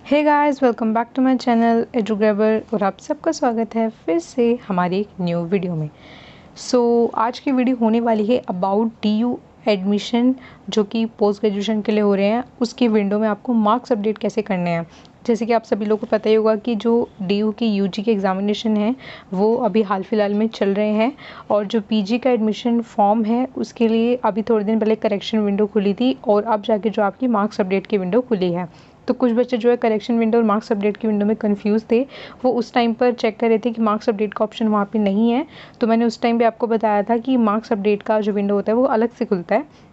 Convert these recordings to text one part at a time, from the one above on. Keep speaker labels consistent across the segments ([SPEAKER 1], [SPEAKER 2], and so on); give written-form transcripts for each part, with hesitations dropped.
[SPEAKER 1] Hey guys, welcome back to my channel Edugrabber और आप सबका स्वागत है फिर से हमारी एक न्यू वीडियो में। आज की वीडियो होने वाली है अबाउट डीयू एडमिशन जो कि पोस्ट ग्रेजुएशन के लिए हो रहे हैं। उसकी विंडो में आपको मार्क्स अपडेट कैसे करने हैं। जैसे कि आप सभी लोगों को पता ही होगा कि जो डीयू की यूजी के एग्ज़ामिनेशन है वो अभी हाल फिलहाल में चल रहे हैं, और जो पीजी का एडमिशन फॉर्म है उसके लिए अभी थोड़े दिन पहले करेक्शन विंडो खुली थी और अब जाके जो आपकी मार्क्स अपडेट की विंडो खुली है। तो कुछ बच्चे जो है करेक्शन विंडो और मार्क्स अपडेट की विंडो में कंफ्यूज थे। वो उस टाइम पर चेक कर रहे थे कि मार्क्स अपडेट का ऑप्शन वहाँ पे नहीं है। तो मैंने उस टाइम पे आपको बताया था कि मार्क्स अपडेट का जो विंडो होता है वो अलग से खुलता है।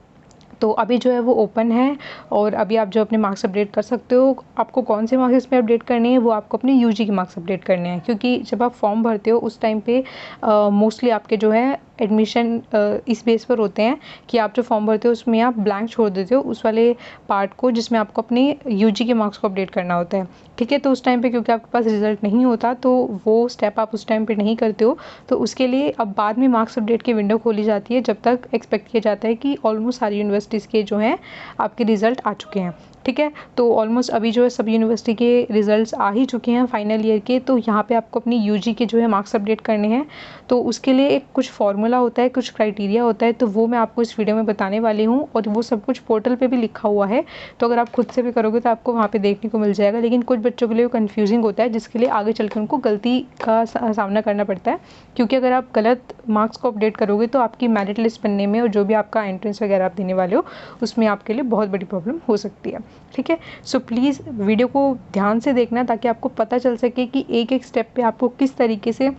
[SPEAKER 1] तो अभी जो है वो ओपन है और अभी आप जो अपने मार्क्स अपडेट कर सकते हो। आपको कौन से मार्क्स इसमें अपडेट करने हैं, वो आपको अपने यूजी के मार्क्स अपडेट करने हैं, क्योंकि जब आप फॉर्म भरते हो उस टाइम पे मोस्टली आपके जो है एडमिशन इस बेस पर होते हैं कि आप जो फॉर्म भरते हो उसमें आप ब्लैंक छोड़ देते हो उस वाले पार्ट को जिसमें आपको अपने यूजी के मार्क्स को अपडेट करना होता है। ठीक है, तो उस टाइम पे क्योंकि आपके पास रिजल्ट नहीं होता तो वो स्टेप आप उस टाइम पे नहीं करते हो। तो उसके लिए अब बाद में मार्क्स अपडेट की विंडो खोली जाती है, जब तक एक्सपेक्ट किया जाता है कि ऑलमोस्ट सारी यूनिवर्सिटीज़ के जो हैं आपके रिज़ल्ट आ चुके हैं। ठीक है, तो ऑलमोस्ट अभी जो है सभी यूनिवर्सिटी के रिजल्ट्स आ ही चुके हैं फाइनल ईयर के। तो यहाँ पे आपको अपनी यूजी के जो है मार्क्स अपडेट करने हैं। तो उसके लिए एक कुछ फार्मूला होता है, कुछ क्राइटेरिया होता है, तो वो मैं आपको इस वीडियो में बताने वाली हूँ और वो सब कुछ पोर्टल पे भी लिखा हुआ है। तो अगर आप खुद से भी करोगे तो आपको वहाँ पे देखने को मिल जाएगा, लेकिन कुछ बच्चों के लिए वो कन्फ्यूजिंग होता है जिसके लिए आगे चल के उनको गलती का सामना करना पड़ता है। क्योंकि अगर आप गलत मार्क्स को अपडेट करोगे तो आपकी मेरिट लिस्ट बनने में और जो भी आपका एंट्रेंस वगैरह आप देने वाले हो उसमें आपके लिए बहुत बड़ी प्रॉब्लम हो सकती है। ठीक है, सो प्लीज़ वीडियो को ध्यान से देखना ताकि आपको पता चल सके कि एक एक स्टेप पे आपको किस तरीके से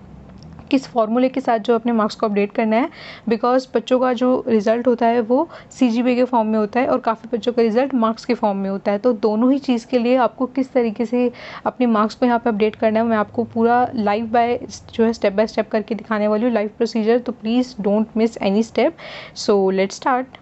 [SPEAKER 1] किस फॉर्मूले के साथ जो अपने मार्क्स को अपडेट करना है। बिकॉज बच्चों का जो रिज़ल्ट होता है वो सीजीपीए के फॉर्म में होता है और काफ़ी बच्चों का रिज़ल्ट मार्क्स के फॉर्म में होता है। तो दोनों ही चीज़ के लिए आपको किस तरीके से अपने मार्क्स को यहाँ पे अपडेट करना है मैं आपको पूरा लाइव बाय जो है स्टेप बाय स्टेप करके दिखाने वाली हूँ, लाइव प्रोसीजर। तो please don't miss any step. So let's start.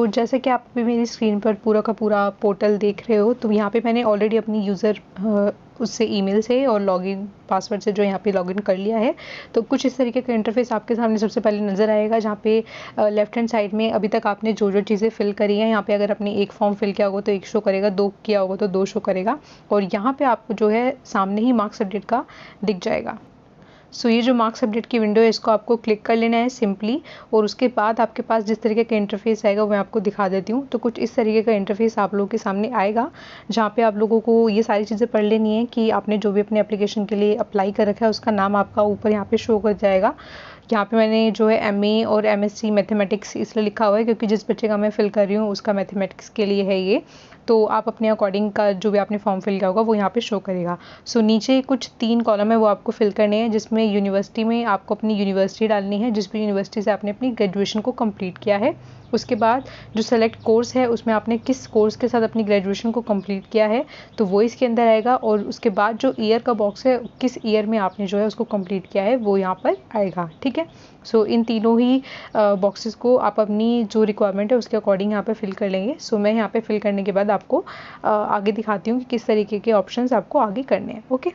[SPEAKER 1] जैसे कि आप भी मेरी स्क्रीन पर पूरा का पूरा पोर्टल देख रहे हो, तो यहाँ पे मैंने ऑलरेडी अपनी यूज़र उससे ईमेल से और लॉगिन पासवर्ड से जो यहाँ पे लॉगिन कर लिया है। तो कुछ इस तरीके का इंटरफेस आपके सामने सबसे पहले नज़र आएगा, जहाँ पे लेफ्ट हैंड साइड में अभी तक आपने जो जो चीज़ें फिल करी हैं, यहाँ पे अगर आपने एक फॉर्म फिल किया होगा तो एक शो करेगा, 2 किया होगा तो 2 शो करेगा, और यहाँ पे आपको जो है सामने ही मार्क्स अपडेट का दिख जाएगा। ये जो मार्क्स अपडेट की विंडो है इसको आपको क्लिक कर लेना है सिंपली, और उसके बाद आपके पास जिस तरीके का इंटरफेस आएगा वो मैं आपको दिखा देती हूँ। तो कुछ इस तरीके का इंटरफेस आप लोगों के सामने आएगा, जहाँ पे आप लोगों को ये सारी चीज़ें पढ़ लेनी है कि आपने जो भी अपने एप्लीकेशन के लिए अप्लाई कर रखा है उसका नाम आपका ऊपर यहाँ पे शो कर जाएगा। यहाँ पे मैंने जो है एमए और एमएससी मैथमेटिक्स इसलिए लिखा हुआ है क्योंकि जिस बच्चे का मैं फिल कर रही हूँ उसका मैथमेटिक्स के लिए है ये। तो आप अपने अकॉर्डिंग का जो भी आपने फॉर्म फिल किया होगा वो यहाँ पे शो करेगा। नीचे कुछ 3 कॉलम है वो आपको फिल करने हैं, जिसमें यूनिवर्सिटी में आपको अपनी यूनिवर्सिटी डालनी है, जिस भी यूनिवर्सिटी से आपने अपनी ग्रेजुएशन को कंप्लीट किया है। उसके बाद जो सेलेक्ट कोर्स है उसमें आपने किस कोर्स के साथ अपनी ग्रेजुएशन को कंप्लीट किया है तो वो इसके अंदर आएगा, और उसके बाद जो ईयर का बॉक्स है किस ईयर में आपने जो है उसको कंप्लीट किया है वो यहाँ पर आएगा। ठीक है, इन तीनों ही बॉक्सेस को आप अपनी जो रिक्वायरमेंट है उसके अकॉर्डिंग यहाँ पे फिल कर लेंगे। मैं यहाँ पे फिल करने के बाद आपको आगे दिखाती हूँ कि किस तरीके के ऑप्शंस आपको आगे करने हैं। ओके,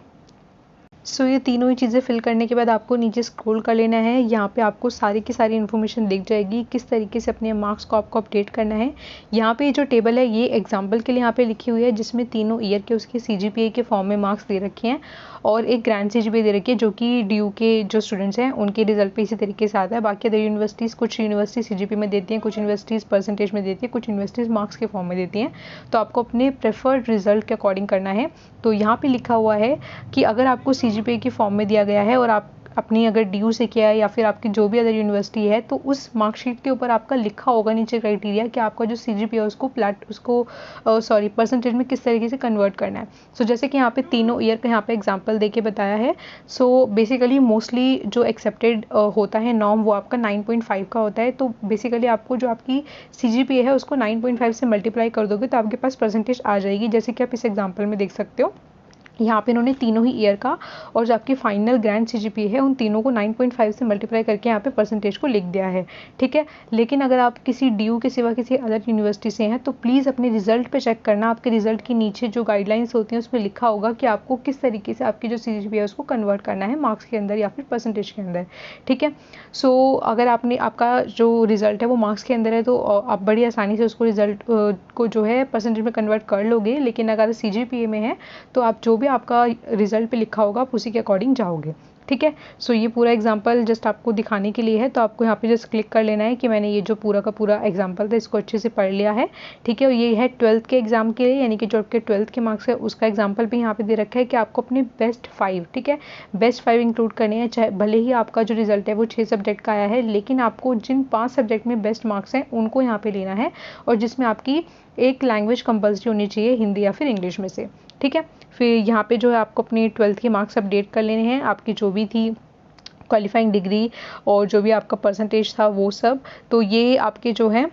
[SPEAKER 1] ये तीनों ही चीज़ें फिल करने के बाद आपको नीचे स्क्रॉल कर लेना है। यहाँ पे आपको सारी की सारी इन्फॉर्मेशन दिख जाएगी किस तरीके से अपने मार्क्स को आपको अपडेट करना है। यहाँ पे जो टेबल है ये एग्जांपल के लिए यहाँ पे लिखी हुई है, जिसमें तीनों ईयर के उसके सीजीपीए के फॉर्म में मार्क्स दे रखे हैं और एक ग्रैंड सीजीपीए दे रखी है जो कि डीयू के जो स्टूडेंट्स हैं उनके रिजल्ट पे इसी तरीके से आता है। बाकी अदर यूनिवर्सिटीज़, कुछ यूनिवर्सिटी सीजीपीए में देती हैं, कुछ यूनिवर्सिटीज़ परसेंटेज में देती है, कुछ यूनिवर्सिटीज़ मार्क्स के फॉर्म में देती हैं। तो आपको अपने प्रेफर्ड रिजल्ट के अकॉर्डिंग करना है। तो यहाँ पे लिखा हुआ है कि अगर आपको सीजीपीए की फॉर्म में दिया गया है और आप अपनी अगर डीयू से किया है या फिर आपकी जो भी अदर यूनिवर्सिटी है, तो उस मार्कशीट के ऊपर आपका लिखा होगा नीचे क्राइटेरिया कि आपका जो सीजीपीए है उसको परसेंटेज में किस तरीके से कन्वर्ट करना है। जैसे कि यहाँ पे तीनों ईयर का यहाँ पे एग्जांपल देके बताया है। बेसिकली मोस्टली जो एक्सेप्टेड होता है नॉर्म वो आपका 9.5 का होता है। तो बेसिकली आपको जो आपकी सीजीपीए है उसको 9.5 से मल्टीप्लाई कर दोगे तो आपके पास परसेंटेज आ जाएगी, जैसे कि आप इस एग्जाम्पल में देख सकते हो। यहाँ पे इन्होंने तीनों ही ईयर का और जो आपकी फाइनल ग्रैंड सीजीपीए है उन तीनों को 9.5 से मल्टीप्लाई करके यहाँ पे परसेंटेज को लिख दिया है, ठीक है। लेकिन अगर आप किसी डीयू के सिवा किसी अदर यूनिवर्सिटी से हैं तो प्लीज़ अपने रिजल्ट पे चेक करना। आपके रिजल्ट के नीचे जो गाइडलाइंस होती हैं उसमें लिखा होगा कि आपको किस तरीके से आपकी जो सीजीपीए है उसको कन्वर्ट करना है मार्क्स के अंदर या फिर परसेंटेज के अंदर, ठीक है। सो अगर आपका जो रिजल्ट है वो मार्क्स के अंदर है तो आप बड़ी आसानी से उसको रिजल्ट को जो है परसेंटेज में कन्वर्ट कर लोगे। लेकिन अगर सीजीपीए में है तो आप जो भी आपका रिजल्ट पे लिखा होगा आप उसी के अकॉर्डिंग जाओगे, ठीक है। सो ये पूरा एग्जांपल जस्ट आपको दिखाने के लिए है, तो आपको यहाँ पे जस्ट क्लिक कर लेना है कि मैंने ये जो पूरा का पूरा एग्जांपल था इसको अच्छे से पढ़ लिया है, ठीक है। और ये है 12th के एग्जाम के लिए, यानी कि जो आपके 12th के मार्क्स है उसका एग्जाम्पल भी यहाँ पे दे रखा है कि आपको अपने बेस्ट 5, ठीक है, बेस्ट 5 इंक्लूड करने हैं। चाहे भले ही आपका जो रिजल्ट है वो 6 सब्जेक्ट का आया है, लेकिन आपको जिन 5 सब्जेक्ट में बेस्ट मार्क्स हैं उनको यहाँ पे लेना है, और जिसमें आपकी एक लैंग्वेज कंपल्सरी होनी चाहिए, हिंदी या फिर इंग्लिश में से, ठीक है। फिर यहाँ पे जो है आपको अपने 12th के मार्क्स अपडेट कर लेने हैं, आपकी जो भी थी क्वालिफाइंग डिग्री और जो भी आपका परसेंटेज था वो सब। तो ये आपके जो है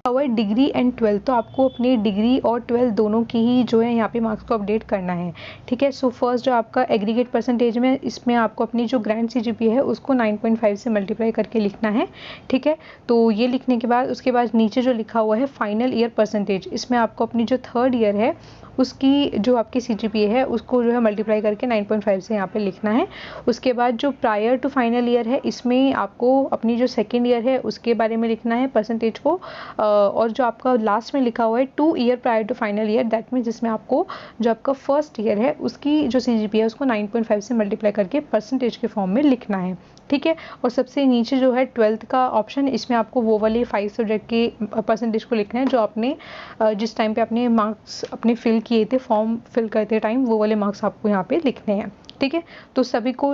[SPEAKER 1] हुआ डिग्री एंड 12th, तो आपको अपनी डिग्री और 12th दोनों की ही जो है यहाँ पे मार्क्स को अपडेट करना है, ठीक है। सो फर्स्ट जो आपका एग्रीगेट परसेंटेज में इसमें आपको अपनी जो ग्रैंड सीजीपीए है उसको 9.5 से मल्टीप्लाई करके लिखना है, ठीक है। तो ये लिखने के बाद उसके बाद नीचे जो लिखा हुआ है फाइनल ईयर परसेंटेज, इसमें आपको अपनी जो 3rd ईयर है उसकी जो आपकी सीजीपीए है उसको जो है मल्टीप्लाई करके 9.5 से यहाँ पे लिखना है। उसके बाद जो प्रायर टू फाइनल ईयर है इसमें आपको अपनी जो 2nd ईयर है उसके बारे में लिखना है परसेंटेज को, और जो आपका लास्ट में लिखा हुआ है 2 year prior to final year, that mean जिसमें आपको जो आपका 1st ईयर है उसकी जो सीजीपीए है उसको 9.5 से मल्टीप्लाई करके परसेंटेज के फॉर्म में लिखना है, ठीक है। और सबसे नीचे जो है 12th का ऑप्शन, इसमें आपको वो वाले 5 सब्जेक्ट के परसेंटेज को लिखना है जो आपने जिस टाइम पे अपने मार्क्स अपने फिल किए थे, फॉर्म फिल करते टाइम वो वाले मार्क्स आपको यहाँ पे लिखने हैं, ठीक है। तो सभी को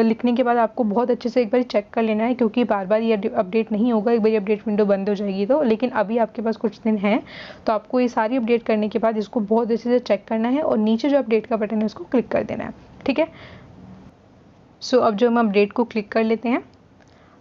[SPEAKER 1] लिखने के बाद आपको बहुत अच्छे से एक बार चेक कर लेना है, क्योंकि बार बार ये अपडेट नहीं होगा, एक बार अपडेट विंडो बंद हो जाएगी तो। लेकिन अभी आपके पास कुछ दिन हैं तो आपको ये सारी अपडेट करने के बाद इसको बहुत अच्छे से चेक करना है और नीचे जो अपडेट का बटन है उसको क्लिक कर देना है, ठीक है। सो अब जो हम अपडेट को क्लिक कर लेते हैं,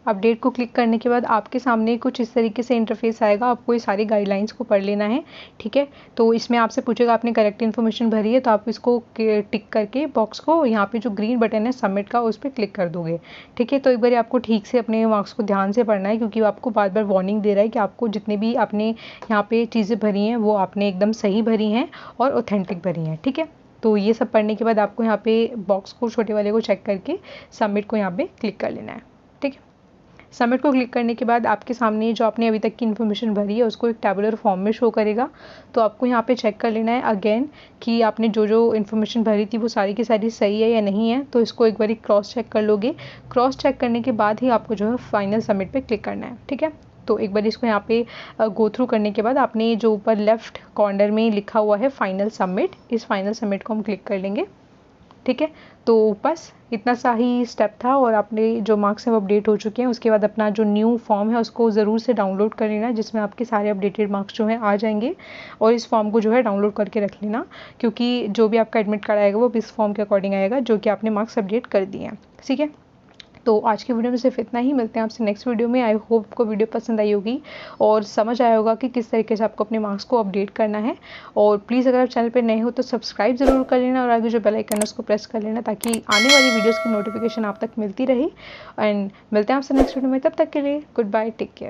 [SPEAKER 1] अपडेट को क्लिक करने के बाद आपके सामने कुछ इस तरीके से इंटरफेस आएगा, आपको ये सारी गाइडलाइंस को पढ़ लेना है, ठीक है। तो इसमें आपसे पूछेगा आपने करेक्ट इन्फॉर्मेशन भरी है, तो आप इसको टिक करके बॉक्स को यहाँ पे जो ग्रीन बटन है सबमिट का उस पर क्लिक कर दोगे, ठीक है। तो एक बार आपको ठीक से अपने मार्क्स को ध्यान से पढ़ना है, क्योंकि आपको बार बार वार्निंग दे रहा है कि आपको जितने भी आपने यहाँ पे चीज़ें भरी हैं वो आपने एकदम सही भरी हैं और ऑथेंटिक भरी हैं, ठीक है। तो ये सब पढ़ने के बाद आपको यहाँ पे बॉक्स को छोटे वाले को चेक करके सबमिट को यहाँ पे क्लिक कर लेना है, ठीक है। सबमिट को क्लिक करने के बाद आपके सामने जो आपने अभी तक की इन्फॉर्मेशन भरी है उसको एक टैबुलर फॉर्म में शो करेगा। तो आपको यहाँ पे चेक कर लेना है अगेन कि आपने जो जो इन्फॉर्मेशन भरी थी वो सारी की सारी सही है या नहीं है। तो इसको एक बार क्रॉस चेक कर लोगे, क्रॉस चेक करने के बाद ही आपको जो है फाइनल सबमिट पे क्लिक करना है, ठीक है। तो एक बार इसको यहाँ पे गो थ्रू करने के बाद आपने जो ऊपर लेफ्ट कॉर्नर में लिखा हुआ है फाइनल सबमिट, इस फाइनल सबमिट को हम क्लिक कर लेंगे, ठीक है। तो बस इतना सा ही स्टेप था और आपने जो मार्क्स हैं वो अपडेट हो चुके हैं। उसके बाद अपना जो न्यू फॉर्म है उसको ज़रूर से डाउनलोड कर लेना, जिसमें आपके सारे अपडेटेड मार्क्स जो हैं आ जाएंगे। और इस फॉर्म को जो है डाउनलोड करके रख लेना, क्योंकि जो भी आपका एडमिट कार्ड आएगा वो इस फॉर्म के अकॉर्डिंग आएगा जो कि आपने मार्क्स अपडेट कर दिए हैं, ठीक है। तो आज की वीडियो में सिर्फ इतना ही, मिलते हैं आपसे नेक्स्ट वीडियो में। आई होप आपको वीडियो पसंद आई होगी और समझ आया होगा कि किस तरीके से आपको अपने मार्क्स को अपडेट करना है। और प्लीज़ अगर आप चैनल पर नए हो तो सब्सक्राइब ज़रूर कर लेना और आगे जो बेल आइकन है उसको प्रेस कर लेना, ताकि आने वाली वीडियोज़ की नोटिफिकेशन आप तक मिलती रहे। एंड मिलते हैं आपसे नेक्स्ट वीडियो में, तब तक के लिए गुड बाय, टेक केयर।